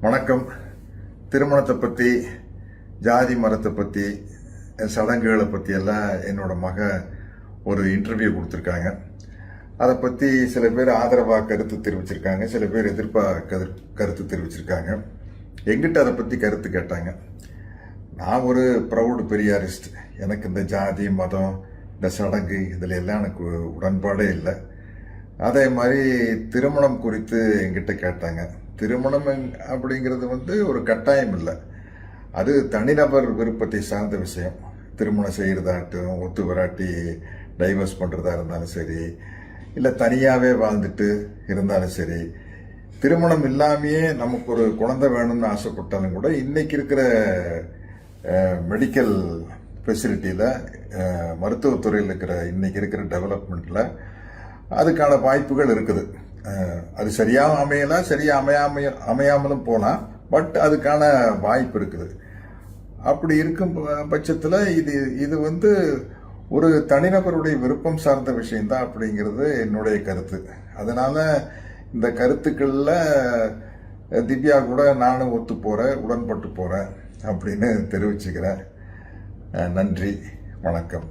வணக்கம். திருமணத்தை பற்றி, ஜாதி மரத்தை பற்றி, சடங்குகளை பற்றி எல்லாம் என்னோட மக ஒரு இன்டர்வியூ கொடுத்துருக்காங்க. அதை பற்றி சில பேர் ஆதரவாக கருத்து தெரிவிச்சிருக்காங்க, சில பேர் எதிர்ப்பாக கருத்து தெரிவிச்சிருக்காங்க. எங்கிட்ட அதை பற்றி கருத்து கேட்டாங்க. நான் ஒரு ப்ரௌடு பெரியாரிஸ்ட். எனக்கு இந்த ஜாதி மதம் இந்த சடங்கு இதில் எல்லாம் எனக்கு உடன்பாடே இல்லை. அதே மாதிரி திருமணம் குறித்து எங்கிட்ட கேட்டாங்க. திருமணம் அப்படிங்கிறது ஒரு கட்டாயம் இல்லை, அது தனிநபர் விருப்பத்தை சார்ந்த விஷயம். திருமணம் செய்கிறதாகட்டும், ஒத்து வராட்டி டைவர்ஸ் பண்ணுறதா இருந்தாலும் சரி, இல்லை தனியாகவே வாழ்ந்துட்டு இருந்தாலும் சரி, திருமணம் இல்லாமையே நமக்கு ஒரு குழந்தை வேணும்னு ஆசைப்பட்டாலும் கூட இன்னைக்கு இருக்கிற மெடிக்கல் ஃபெசிலிட்டியில், மருத்துவத்துறையில் இன்னைக்கு இருக்கிற டெவலப்மெண்ட்டில் அதுக்கான வாய்ப்புகள் இருக்குது. அது சரியாக அமையலாம், சரியாக அமையாமலும் போகலாம், பட் அதுக்கான வாய்ப்பு இருக்குது. அப்படி இருக்கும் பட்சத்தில் இது ஒரு தனிநபருடைய விருப்பம் சார்ந்த விஷயம்தான் அப்படிங்கிறது என்னுடைய கருத்து. அதனால இந்த கருத்துக்களில் திவ்யா கூட நானும் ஒத்து போகிறேன், உடன்பட்டு போகிறேன் அப்படின்னு தெரிவிச்சுக்கிறேன். நன்றி, வணக்கம்.